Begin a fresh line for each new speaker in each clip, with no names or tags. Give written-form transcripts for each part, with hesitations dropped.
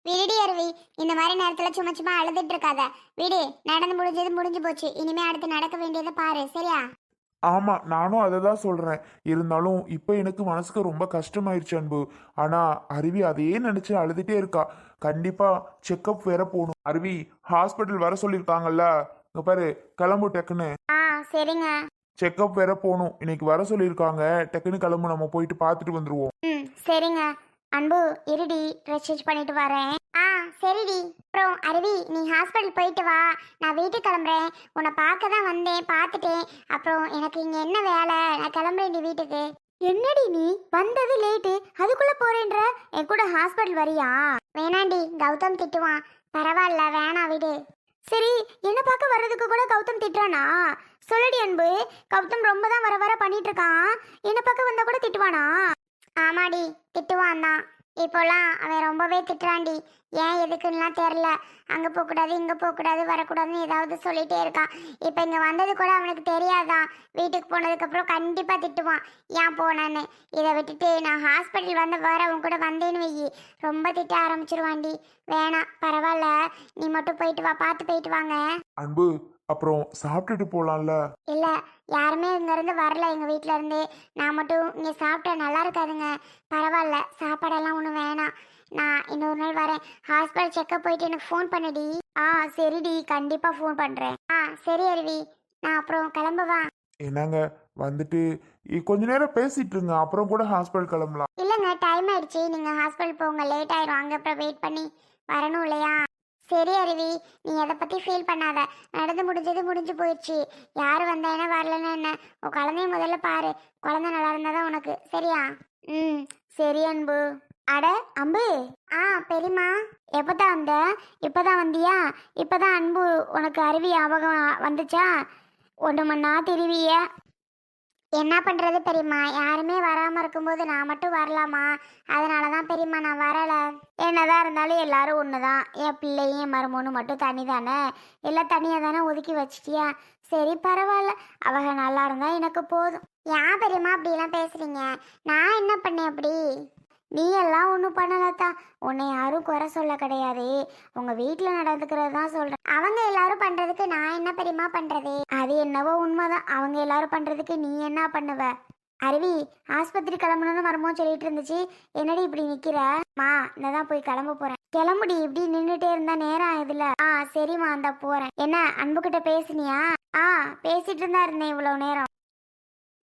விடுடி அருவி. இந்த மாதிரி நேரத்துல சும்மா சும்மா அழுதுட்டு இருக்காத. விடு, நடந்து முடிஞ்சது முடிஞ்சு போச்சு. இனிமே அடுத்து நடக்க வேண்டியதை பாரு, சரியா?
ஆமா, நானும் அதை தான் சொல்றேன். இருந்தாலும் இப்போ எனக்கு மனசுக்கு ரொம்ப கஷ்டமாயிருச்சு அன்பு. ஆனா அருவி அதையே நினைச்சு அழுதுட்டே இருக்கா. கண்டிப்பா செக்கப் வேற போகணும். அருவி, ஹாஸ்பிட்டல் வர சொல்லியிருக்காங்கல்ல, இங்க பாரு, கிளம்பு டக்குன்னு.
ஆ, சரிங்க.
செக்கப் வேற போகணும், இன்னைக்கு வர சொல்லியிருக்காங்க. டக்குன்னு கிளம்பு, நம்ம போயிட்டு பார்த்துட்டு வந்துருவோம்.
ம், சரிங்க. அன்பு, இருடி, ட்ரெஸ் சேஞ்ச் பண்ணிட்டு வரேன். ஆ, சரிடி. அப்புறம் அருவி, நீ ஹாஸ்பிட்டல் போயிட்டு வா. நான் வீட்டுக்கு கிளம்புறேன். உன்னை பார்க்க தான் வந்தேன், பார்த்துட்டேன். அப்புறம் எனக்கு இங்க என்ன வேலை, நான் கிளம்புறேன் வீட்டுக்கு. என்னடி நீ வந்தது லேட்டு, அதுக்குள்ள போறேன்ற? என் கூட ஹாஸ்பிட்டல் வரியா? வேணாண்டி, கௌதம் திட்டுவான். பரவாயில்ல, வேணாம், விடு. சரி, என்ன பார்க்க வர்றதுக்கு கூட கௌதம் திட்டுறானா? சொல்லுடி அன்பு, கௌதம் ரொம்ப தான் வர வர பண்ணிட்டு இருக்கான். என்ன பார்க்க வந்தா கூட திட்டுவானா? ஆமாடி, திட்டுவான் தான். இப்போலாம் அவன் ரொம்பவே திட்டுறான்டி. ஏன் எதுக்குன்னுலாம் தெரில. அங்கே போகக்கூடாது, இங்கே போகக்கூடாது, வரக்கூடாதுன்னு ஏதாவது சொல்லிட்டே இருக்கான். இப்போ இங்கே வந்தது கூட அவனுக்கு தெரியாதான். வீட்டுக்கு போனதுக்கப்புறம் கண்டிப்பாக திட்டுவான், ஏன் போனான்னு. இதை விட்டுட்டு நான் ஹாஸ்பிட்டல் வந்த வர அவன் கூட வந்தேன்னு வையி, ரொம்ப திட்ட ஆரம்பிச்சிருவான்டி. வேணாம், பரவாயில்ல, நீ மட்டும் போயிட்டு வா, பார்த்து போயிட்டு வாங்க.
அன்பு, அப்புறம் சாப்பிட்டுட்டு போலாம்ல?
இல்லை, யாருமே இங்கேருந்து வரல எங்கள் வீட்டில் இருந்து. நான் மட்டும் இங்கே சாப்பிட்டா நல்லா இருக்காதுங்க. பரவாயில்ல, சாப்பாடெல்லாம் ஒன்றும் வேணாம். நான் இன்னொரு நாள் வரேன். ஹாஸ்பிட்டல் செக்கப் போயிட்டு எனக்கு ஃபோன் பண்ணுடி. ஆ, சரிடி, கண்டிப்பாக ஃபோன் பண்ணுறேன். ஆ, சரி அருவி, நான் அப்புறம் கிளம்பவா?
என்னங்க, வந்துட்டு கொஞ்ச நேரம் பேசிட்டு இருங்க, அப்புறம் கூட ஹாஸ்பிட்டல் கிளம்பலாம்.
இல்லைங்க, டைம் ஆயிடுச்சு. நீங்கள் ஹாஸ்பிட்டல் போங்க, லேட் ஆயிரும். அங்கே அப்புறம் வெயிட் பண்ணி வரணும் இல்லையா? சரி அருவி, நீ எதை பற்றி ஃபீல் பண்ணாத. நடந்து முடிஞ்சது முடிஞ்சு போயிடுச்சு. யார் வந்தா என்ன, வரலன்னா என்ன? உன் குழந்தைய முதல்ல பாரு. குழந்தை நல்லா இருந்தாதான் உனக்கு, சரியா? ம், சரி அன்பு. அட அம்பு. ஆ, பெரியம்மா. எப்பதான் வந்த? இப்பதான் வந்தியா? இப்பதான் அன்பு உனக்கு அருவி ஞாபகம் வந்துச்சா? 1 மணி நேரம் திருவிய. என்ன பண்ணுறது பெரியம்மா, யாருமே வராமல் இருக்கும்போது நான் மட்டும் வரலாமா? அதனால தான் பெரியம்மா நான் வரலை. என்னதான் இருந்தாலும் எல்லாரும் ஒன்று தான். என் பிள்ளையும் என் மருமகனும் மட்டும் தனி தானே. எல்லாம் தனியாக தானே ஒதுக்கி வச்சிட்டியா? சரி, பரவாயில்ல, அவங்க நல்லா இருந்தா எனக்கு போதும். ஏன் பெரியம்மா அப்படிலாம் பேசுகிறீங்க? நான் என்ன பண்ணேன் அப்படி? நீ எல்லாம் ஒன்றும் பண்ணலத்தா. உன்னை யாரும் குறை சொல்ல கிடையாது. உங்கள் வீட்டில் நடந்துக்கிறது தான் சொல்கிறேன். அவங்க எல்லாரும் பண்ணுறதுக்கு நான் என்ன பெரியம்மா பண்ணுறது? அது என்னவோ உண்மைதான். அவங்க எல்லாரும் பண்ணுறதுக்கு நீ என்ன பண்ணுவ? அருவி, ஆஸ்பத்திரி கிளம்பணும்னு மரமோ சொல்லிட்டு இருந்துச்சு. என்னடி இப்படி நிற்கிற? மா, நான் போய் கிளம்ப போகிறேன். கிளம்புடி, இப்படி நின்றுட்டே இருந்தா நேரம் ஆகுதுல்ல. ஆ, சரிம்மா, அந்த போகிறேன். என்ன, அன்புக்கிட்ட பேசுனியா? ஆ, பேசிட்டு இருந்தா இருந்தேன் இவ்வளோ நேரம்.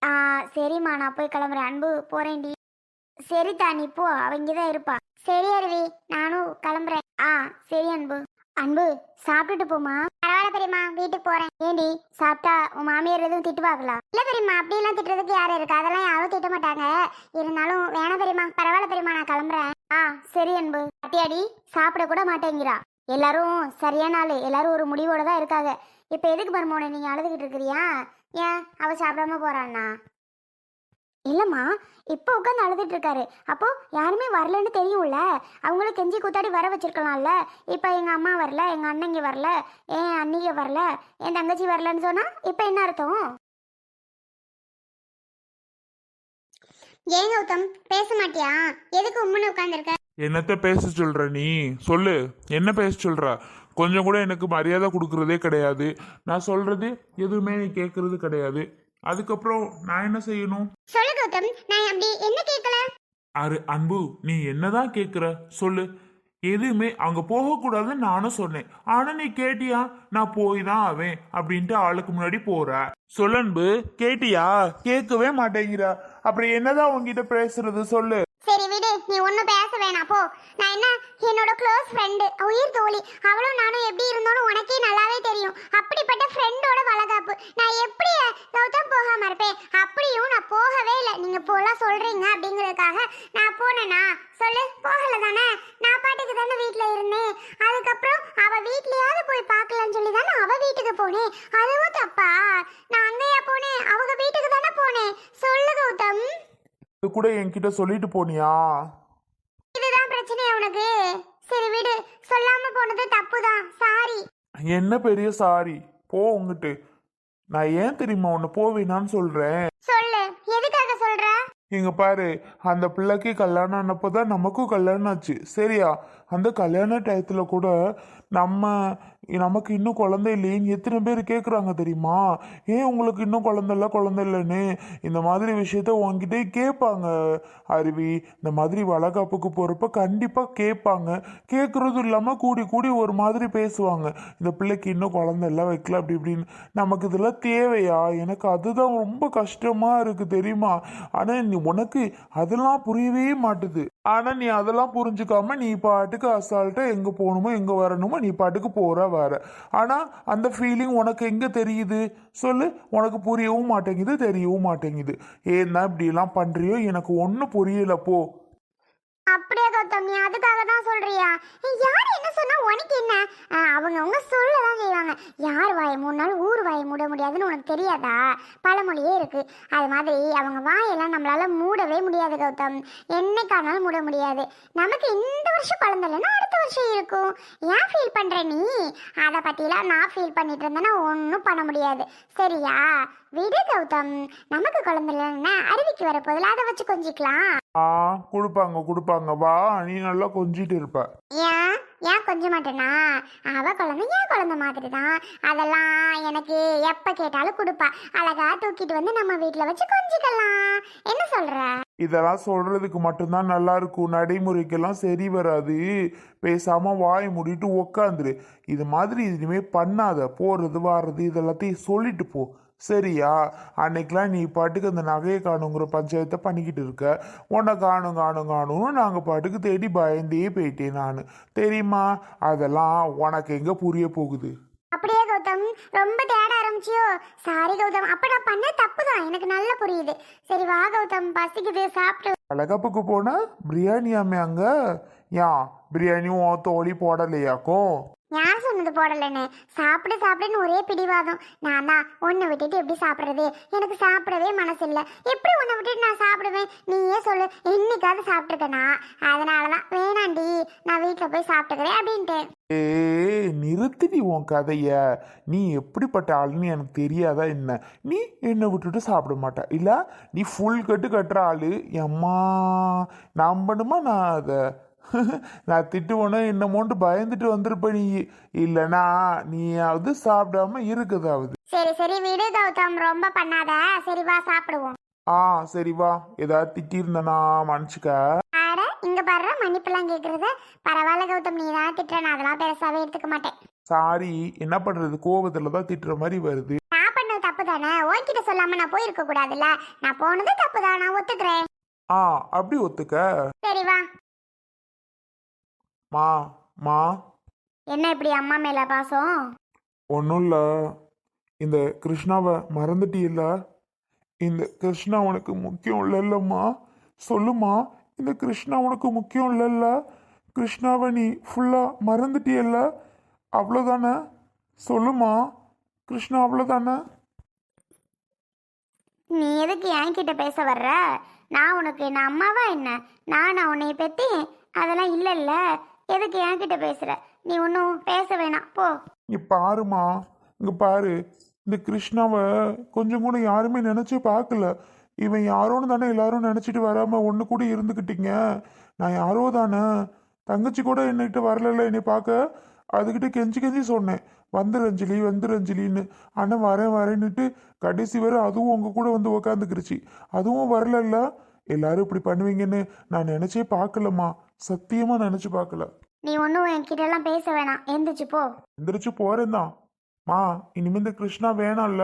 ஆ, சரிம்மா, நான் போய் கிளம்புறேன். அன்பு, போகிறேன்டி. சரிதா, நீ போ, அவங்க தான் இருப்பா. சரி அருவி, நானும் கிளம்புறேன். ஆ, சரி அன்பு. அன்பு, சாப்பிட்டுட்டு போமா. பரவாயில்ல பெரியம்மா, வீட்டுக்கு போறேன். ஏண்டி, சாப்பிட்டா உன் மாமியார் எதுவும் திட்டுவாங்களா? இல்ல பெரியம்மா, அப்படியெல்லாம் திட்டுறதுக்கு யாரும் இருக்கு? அதெல்லாம் யாரும் திட்ட மாட்டாங்க. இருந்தாலும் வேணாம் பெரியம்மா, பரவாயில்ல பெரியம்மா, நான் கிளம்புறேன். ஆ, சரி அன்பு. அட்டியாடி சாப்பிட கூட மாட்டேங்கிறா. எல்லாரும் சரியான ஆளு, எல்லாரும் ஒரு முடிவோட தான் இருக்காங்க. இப்ப எதுக்கு மருமோனை நீங்க அழுதுகிட்டு இருக்கிறியா? ஏன் அவ சாப்பிடாம போறான்னா? இல்லம்மா, இப்போ உட்காந்து அழுதுட்டு இருக்காரு. அப்போ யாருமே வரலன்னு தெரியும்ல. அவங்கள கெஞ்சி கூத்தாடி வர வச்சிருக்கலாம்ல. இப்போ எங்க அம்மா வரல, எங்க அண்ணங்க வரல, என் அண்ணிங்க வரல, என் தங்கச்சி வரலன்னு சொன்னா இப்போ என்ன அர்த்தம்? ஏன் கௌதம், பேச மாட்டியா? எதுக்கு உம்முன்னு உட்காந்துருக்க?
என்னத்த பேச சொல்ற நீ? சொல்லு, என்ன பேச சொல்ற? கொஞ்சம் கூட எனக்கு மரியாதை கொடுக்கறதே கிடையாது. நான் சொல்றது எதுவுமே நீ கேட்கறது கிடையாது. அதுக்கப்புறம் நான் என்ன செய்யணும்?
சொல்லு கௌதம், நான் அப்படி என்ன கேட்கல?
அன்பு, நீ என்னதான் கேக்குற சொல்லு. எதுவுமே அங்க போகக்கூடாதுன்னு நானும் சொன்னேன். ஆனா நீ கேட்டியா? நான் போய் தான் ஆவேன் அப்படின்ட்டு ஆளுக்கு முன்னாடி போற. சொல்லு அன்பு, கேட்டியா? கேட்கவே மாட்டேங்கிற. அப்புறம் என்னதான் உங்ககிட்ட பேசுறது சொல்லு.
சரி விடு, நீ ஒன்றும் பேச வேணாம் போ. நான் என்ன, என்னோட க்ளோஸ் ஃப்ரெண்டு, உயிர் தோழி, அவளும் நானும் எப்படி இருந்தோன்னு உனக்கே நல்லாவே தெரியும். அப்படிப்பட்ட ஃப்ரெண்டோட வளகாப்பு நான் எப்படி கௌதம் போகாம இருப்பேன்? அப்படியும் நான் போகவே இல்லை. நீங்க போலாம் சொல்றீங்க அப்படிங்கிறதுக்காக நான் போனேனா? சொல்லு, போகல தானே. நான் பாட்டுக்கு தானே வீட்டில் இருந்தேன். அதுக்கப்புறம் அவ வீட்லயாவது போய் பார்க்கலான்னு சொல்லி தானே அவ வீட்டுக்கு போனேன். அதுவும் தப்பா? நான் அங்கேயா போனேன்? அவங்க வீட்டுக்கு தானே போனேன். சொல்லு கௌதம்.
இது கூட என்கிட்ட சொல்லிட்டு போனியா?
இதுதான் பிரச்சனையா உனக்கு? சரி விடு, சொல்லாம போனது தப்புதான், சாரி.
என்ன பெரிய சாரி? போ உங்கிட்டு. நான் ஏன் தெரியுமா உன்னை போவேனான்னு சொல்றேன்.
சொல்லு, எதுக்காக சொல்ற?
இங்க பாரு, அந்த பிள்ளைக்கு கல்யாணம் ஆனப்போதான் நமக்கும் கல்யாணம் ஆச்சு சரியா? அந்த கல்யாண டயத்துல கூட நம்ம நமக்கு இன்னும் குழந்தை இல்லைன்னு எத்தனை பேர் கேட்குறாங்க தெரியுமா? ஏன் உங்களுக்கு இன்னும் குழந்தை இல்லைன்னு இந்த மாதிரி விஷயத்த உன்கிட்டே கேட்பாங்க அருவி. இந்த மாதிரி வளகாப்புக்கு போகிறப்ப கண்டிப்பாக கேட்பாங்க. கேட்குறதும் இல்லாமல் கூடி கூடி ஒரு மாதிரி பேசுவாங்க. இந்த பிள்ளைக்கு இன்னும் குழந்தை எல்லாம் வைக்கல அப்படி இப்படின்னு. நமக்கு இதெல்லாம் தேவையா? எனக்கு அதுதான் ரொம்ப கஷ்டமாக இருக்குது தெரியுமா? ஆனால் நீ உனக்கு அதெல்லாம் புரியவே மாட்டுது. ஆனால் நீ அதெல்லாம் புரிஞ்சுக்காம நீ பாட்டுக்கு அசால்ட்டாக எங்கே போகணுமோ எங்கே வரணுமோ நீ பாட்டுக்கு போகிற வர. ஆனால் அந்த ஃபீலிங் உனக்கு எங்கே தெரியுது சொல்லு? உனக்கு புரியவும் மாட்டேங்குது, தெரியவும் மாட்டேங்குது. ஏன் தான் இப்படிலாம் பண்ணுறியோ எனக்கு ஒன்றும் புரியல போ.
அப்படியே கௌதம், நீ அதுக்காக தான் சொல்றியா? யார் என்ன சொன்னா உனக்கு என்ன? அவங்க சொல்லதான் செய்வாங்க. யார் வாயை மூடினாலும் ஊர் வாயை மூட முடியாதுன்னு உனக்கு தெரியாதா? பழமொழியே இருக்கு. அது மாதிரி அவங்க வாயெல்லாம் நம்மளால மூடவே முடியாது கௌதம். என்னைக்கானாலும் மூட முடியாது. நமக்கு இந்த வருஷம் குழந்தை இல்லைன்னா அடுத்த வருஷம் இருக்கும். ஏன் ஃபீல் பண்ற நீ? அதை பத்திலாம் நான் ஃபீல் பண்ணிட்டு இருந்தேன்னா ஒன்றும் பண்ண முடியாது சரியா? விடு கௌதம், நமக்கு குழந்தை இல்லைன்னா அருவிக்கு வரப்போதில் அதை வச்சு கொஞ்சிக்கலாம்.
கொடுப்பாங்க வா, நீ நல்லா கொஞ்சிட்டு இருப்ப.
ஏன் ஏன் கொஞ்ச மாட்டேனா? அவ குழந்தை என் குழந்தை மாதிரி தான். அதெல்லாம் எனக்கு எப்ப கேட்டாலும் கொடுப்பா. அழகா தூக்கிட்டு வந்து நம்ம வீட்டுல வச்சு கொஞ்சிக்கலாம். என்ன சொல்ற?
இதெல்லாம் சொல்றதுக்கு மட்டும்தான் நல்லா இருக்கும், நடைமுறைக்கெல்லாம் சரி வராது. பேசாம வாய் மூடிட்டு உக்காந்துரு. இது மாதிரி இனிமே பண்ணாத. போறது வாடுறது இதெல்லாத்தையும் சொல்லிட்டு போ சரியா? அன்னைக்கெலாம் நீ பாட்டுக்கு அந்த நகையை காணுங்கிற பஞ்சாயத்தை பண்ணிக்கிட்டு இருக்க. உன்னை காணும்னு நாங்கள் பாட்டுக்கு தேடி பயந்தே போயிட்டேன் நான் தெரியுமா? அதெல்லாம் உனக்கு எங்கே புரிய போகுது?
அப்படியே கௌதம், ரொம்ப தேட ஆரம்பிச்சியோ? சாரி கௌதம், அப்ப நான் பண்ண தப்பு தான், எனக்கு நல்லா புரியுது. சரி வா கௌதம், பசிக்குது, சாப்பிட்டு.
அழகப்புக்கு போன பிரியாணியாமே அங்க? ஏன் பிரியாணியும் தோழி போடலையாக்கும்?
யார் சொன்னது போடலன்னு? சாப்பிடுன்னு ஒரே பிடிவாதம். நான் தான் உன்னை விட்டுட்டு எப்படி சாப்பிட்றது? எனக்கு சாப்பிடவே மனசு இல்லை. எப்படி உன்னை விட்டுட்டு நான் சாப்பிடுவேன்? நீயே சொல்லு, என்னைக்காவது சாப்பிட்ருக்கேனா? அதனாலதான் வேணாண்டி, நான் வீட்டில் போய் சாப்பிட்டுக்கிறேன் அப்படின்ட்டு.
நிறுத்திடி உன் கதைய. நீ எப்படிப்பட்ட ஆளுன்னு எனக்கு தெரியாதா என்ன? நீ என்னை விட்டுட்டு சாப்பிட மாட்டா இல்ல? நீ ஃபுல் கட்டு கட்டுற ஆளு. எம்மா நம்பணுமா நான் அதை? நான் திட்டுவோன்னா என்னமோன்ட்டு பயந்துட்டு வந்திருப்ப நீ. இல்லைனா நீயாவது சாப்பிடாம இருக்குதாவது.
சரி விடு கௌதம், ரொம்ப பண்ணாத. சரி வா சாப்பிடுவோம்.
சரி வா. ஏதாவது திட்டிருந்தனா மன்னிச்சுக்க.
அட இங்க பாரு, மன்னிப்பெல்லாம் கேக்குறது. பரவாயில்ல கௌதம், நீ தான் திட்டுற, நான் அதெல்லாம் பெருசாவே எடுத்துக்க மாட்டேன்.
சாரி, என்ன பண்றது, கோபத்துல தான் திட்டுற மாதிரி வருது.
நான் பண்ணது தப்பு தானே, உன்கிட்ட சொல்லாம நான் போயிருக்க கூடாதுல்ல. நான் போனது தப்பு தான், நான் ஒத்துக்கிறேன்.
அப்படி ஒத்துக்க.
சரி வா.
மா
என்ன இப்படி அம்மா மேல பாசம்?
ஒன்றும் இல்லை. இந்த கிருஷ்ணாவை மறந்துட்டியில்ல? இந்த கிருஷ்ணா உனக்கு முக்கியம் இல்லைல்லம்மா? சொல்லுமா, இந்த கிருஷ்ணா உனக்கு முக்கியம் இல்லைல்ல? கிருஷ்ணாவை நீ ஃபுல்லாக மறந்துட்டியல்ல? அவ்வளோதானே? சொல்லுமா, கிருஷ்ணா அவ்வளோதானே?
நீ எதுக்கு என்கிட்ட பேச வர்ற? நான் உனக்கு என்ன அம்மாவா என்ன? நான் உன்னை பெத்தேன், அதெல்லாம் இல்லைல்ல. எதுக்கு என்கிட்ட பேசுற? நீ ஒன்றும் பேச வேணாம், போ.
நீ பாருமா, இங்கே பாரு, இந்த கிருஷ்ணாவை கொஞ்சம் கூட யாருமே நினச்சே பார்க்கல. இவன் யாரோன்னு தானே எல்லாரும் நினச்சிட்டு வராமல் ஒன்று கூட இருந்துக்கிட்டீங்க. நான் யாரோ தானே. தங்கச்சி கூட என்னகிட்ட வரல என்னை பார்க்க. அதுக்கிட்ட கெஞ்சி சொன்னேன், வந்துரு அஞ்சலின்னு. ஆனால் வரேன்னுட்டு கடைசி வரை அதுவும் உங்கள் கூட வந்து உக்காந்துக்கிருச்சு. அதுவும் வரலல்ல. எல்லாரும் இப்படி பண்ணுவீங்கன்னு நான் நினச்சே பார்க்கலம்மா. சத்தியமாக நினச்சி பார்க்கல.
நீ ஒன்றும் என்கிட்ட எல்லாம் பேச வேணாம், எந்திரிச்சு போ.
எந்திரிச்சு போறேன் தான். இனிமே இந்த கிருஷ்ணா வேணாம்ல?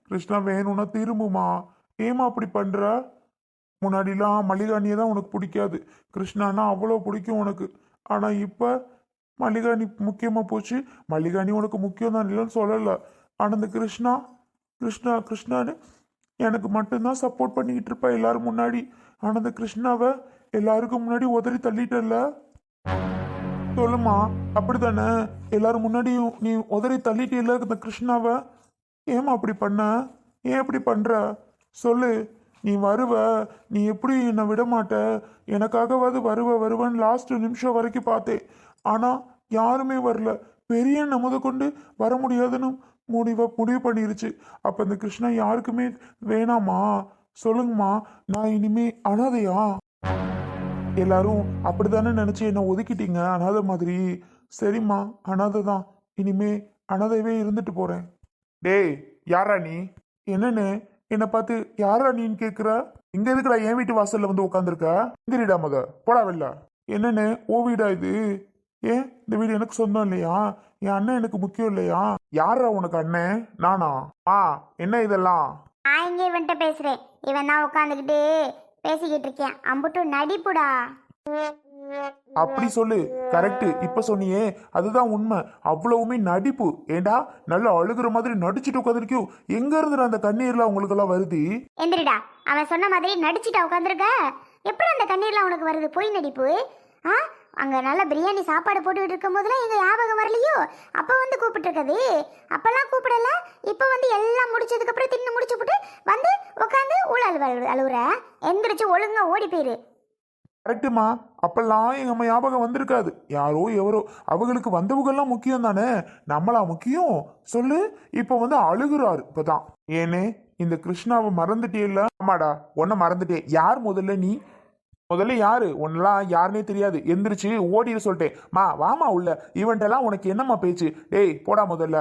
கிருஷ்ணா வேணும்னா திரும்புமா. ஏமா அப்படி பண்ற? முன்னாடிலாம் மல்லிகாணியை தான் உனக்கு பிடிக்காது, கிருஷ்ணானா அவ்வளோ பிடிக்கும் உனக்கு. ஆனா இப்ப மல்லிகாணி முக்கியமா போச்சு. மல்லிகாணி உனக்கு முக்கியம் தான் இல்லைன்னு சொல்லல. ஆனா இந்த கிருஷ்ணான்னு எனக்கு மட்டும்தான் சப்போர்ட் பண்ணிக்கிட்டு இருப்பா எல்லாரும் முன்னாடி. ஆனா இந்த கிருஷ்ணாவை எல்லாருக்கும் முன்னாடி உதறி தள்ளிட்டல்ல? சொல்லுமா, அப்படித்தானே? எல்லாரும் முன்னாடியும் நீ உதறி தள்ளிட்டில்ல இந்த கிருஷ்ணாவை. ஏமா அப்படி பண்ண? ஏன் அப்படி பண்ற? சொல்லு. நீ வருவ, நீ எப்படி என்னை விட மாட்ட, எனக்காகவாது வருவன்னு லாஸ்ட் நிமிஷம் வரைக்கும் பார்த்தேன். ஆனா யாருமே வரல. பெரிய நமது கொண்டு வர முடியாதுன்னு முடிவு பண்ணிருச்சு. அப்ப இந்த கிருஷ்ணா யாருக்குமே வேணாமா? சொல்லுங்கம்மா, நான் இனிமே அனாதையா? எல்லாரும் அப்படித்தானே நினைச்சு என்ன ஒதுக்கிட்டீங்க அனாதை மாதிரி. சரிம்மா, அனாதை தான். இனிமே அனாதையவே இருந்துட்டு போறேன். டேய், யாரா நீ? என்னன்னு என்னை பார்த்து யாரா நீன்னு கேக்குற? இங்க எதுக்குடா என் வீட்டு வாசல்ல வந்து உட்காந்துருக்க? எந்திரிடா முத, போடா வெளில. என்னன்னு ஓ வீடா இது? ஏன் இந்த வீடு எனக்கு சொந்தம் இல்லையா? என் அண்ணன் எனக்கு முக்கியம் இல்லையா? யாரா உனக்கு அண்ணன்? நானா? என்ன இதெல்லாம்?
நான் இங்கே இவன்ட்ட பேசுறேன். இவன் தான் உட்காந்துக்கிட்டு பேசிக்கிட்டு இருக்கேன். அம்புட்டு நடிப்புடா.
அப்படி சொல்லு. கரெக்ட், இப்ப சொன்னியே அதுதான் உண்மை. அவ்வளவுமே நடிப்பு. ஏண்டா நல்லா அழுகுற மாதிரி நடிச்சுட்டு உட்காந்துருக்கியும். எங்க இருந்து அந்த கண்ணீர்லாம் உங்களுக்கு எல்லாம் வருது?
எந்திரிடா. அவன் சொன்ன மாதிரி நடிச்சுட்டா உட்காந்துருக்க. எப்படி அந்த கண்ணீர்லாம் உனக்கு வருது? பொய் நடிப்பு. ஆ, அங்க நல்ல பிரியாணி சாப்பாடு போட்டுக்கிட்டு இருக்கும் போதெல்லாம் எங்க ஞாபகம் வரலையோ? அப்ப வந்து கூப்பிட்டு இருக்கது. அப்பெல்லாம் கூப்பிடல. இப்ப வந்து எல்லாம் முடிச்சதுக்கு அப்புறம் தின்னு முடிச்சு போட்டு வந்து உட்காந்து அழுவுற. எந்திரிச்சு ஒழுங்கா ஓடி போயிரு.
கரெக்டுமா, அப்பெல்லாம் எங்க அம்மா ஞாபகம் வந்திருக்காது. யாரோ எவரோ, அவங்களுக்கு வந்தவங்கெல்லாம் முக்கியம் தானே, நம்மளா முக்கியம்? சொல்லு. இப்ப வந்து அழுகுறாரு இப்பதான். ஏனே இந்த கிருஷ்ணாவை மறந்துட்டே? ஆமாடா, உன்னை மறந்துட்டே. யார் முதல்ல? நீ முதல்ல யாரு? உன்னெல்லாம் யாருன்னே தெரியாது. எந்திரிச்சு ஓடிட சொல்லிட்டேன். வாமா உள்ள. இவன்ட்டெல்லாம் உனக்கு என்னம்மா பேச்சு? டேய் போடா முதல்ல.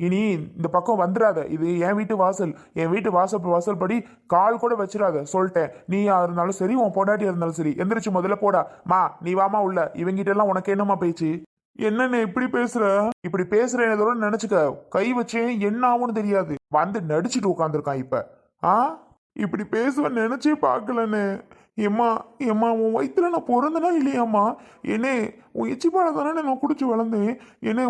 இனி இந்த பக்கம் வந்துடாத. இது என் வீட்டு வாசல். என் வீட்டு வாசல் படி கால் கூட வச்சிடாத சொல்லிட்டேன். நீயா இருந்தாலும் சரி, உன் பொண்டாட்டியா இருந்தாலும் சரி, எந்திரிச்சு முதல்ல போடா. நீ வாமா உள்ள. இவங்கிட்ட எல்லாம் உனக்கு என்னம்மா பேச்சு? என்னன்னு இப்படி பேசுற? இப்படி பேசுறேனதோட நினைச்சுக்க, கை வச்சேன் என்ன ஆகும்னு தெரியாது. வந்து நடிச்சுட்டு உட்காந்துருக்கான் இப்ப. இப்படி பேசுவேன் நினைச்சே பார்க்கலன்னு. ஏம்மா ஏம்மா, உன் வயிற்றுல நான் பிறந்தனா இல்லையாம்மா? என்னே உன் எச்சிப்பாட தானே நான் குடிச்சு வளர்ந்தேன். என்னே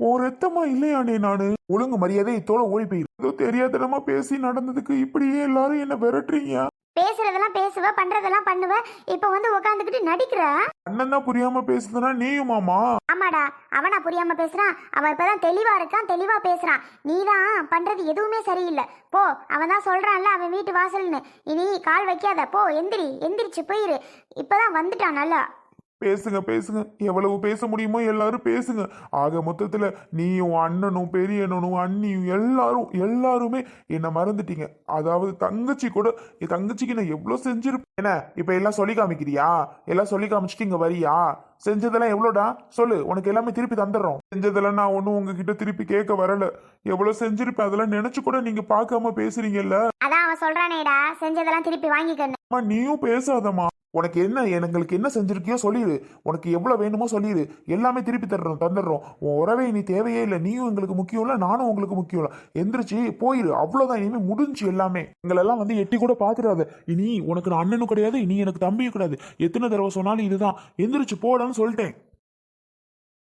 உன் ரத்தமா இல்லையானே நானு? ஒழுங்கு மரியாதை இத்தோட ஓடி போயிரு. ஏதோ தெரியாதனமா பேசி நடந்ததுக்கு இப்படியே எல்லாரும் என்ன விரட்டுறீங்க.
பேசுறதெல்லாம் பேசுவ, பண்றதெல்லாம் பண்ணுவ. இப்ப வந்து உட்காந்துக்கிட்டு நடிக்கிற.
அண்ணன் தான் புரியாம பேசுதுன்னா நீயுமாமா?
ஆமாடா, அவனா புரியாம பேசுறான். அவன் இப்பதான் தெளிவா இருக்கான், தெளிவா பேசுறான். நீதான் பண்றது எதுவுமே சரியில்லை. போ, அவன் தான் சொல்றான்ல அவன் வீட்டு வாசல்னு. இனி கால் வைக்காத. போ, எந்திரிச்சு போயிரு. இப்பதான் வந்துட்டான் நல்லா.
பேசுங்க பேசுங்க, எவ்வளவு பேச முடியுமோ எல்லாரும் பேசுங்க. ஆக மொத்தத்துல நீயும் அண்ணனும் பெரியண்ணனும் அண்ணியும் எல்லாருமே என்ன மறந்துட்டீங்க. அதாவது தங்கச்சி கூட, என் தங்கச்சிக்கு நான் எவ்வளவு செஞ்சிருப்பேன். என்ன இப்ப எல்லாம் சொல்லி காமிக்கிறியா? எல்லாம் சொல்லி காமிச்சிட்டு இங்க வரியா? செஞ்சதெல்லாம் எவ்வளோடா சொல்லு, உனக்கு எல்லாமே திருப்பி தந்துடுறோம். செஞ்சதெல்லாம் நான் ஒன்னும் உங்ககிட்ட திருப்பி கேட்க வரல. எவ்வளவு செஞ்சிருப்பேன் அதெல்லாம் நினைச்சு கூட நீங்க பார்க்காம பேசுறீங்கல்ல.
அதான் அவன் சொல்றானேடா, செஞ்சதெல்லாம் திருப்பி வாங்கிக்கணும்.
நீயும் பேசாதம்மா. உனக்கு என்ன, எங்களுக்கு என்ன செஞ்சிருக்கியோ சொல்லிடு. உனக்கு எவ்வளவு வேணுமோ சொல்லிடு. எல்லாமே திருப்பி தந்துடுறோம். உன் உறவே இனி தேவையே இல்லை. நீயும் எங்களுக்கு முக்கியம் இல்லை, நானும் உங்களுக்கு முக்கியம் இல்லை. எந்திரிச்சு போயிரு. அவ்வளவுதான், இனிமே முடிஞ்சு எல்லாமே. எங்களெல்லாம் வந்து எட்டி கூட பாத்துடாத. இனி உனக்கு நான் அண்ணனும் கிடையாது, இனி எனக்கு தம்பியும் கிடையாது. எத்தனை தடவை சொன்னாலும் இதுதான். எந்திரிச்சு போடான்னு சொல்லிட்டேன்.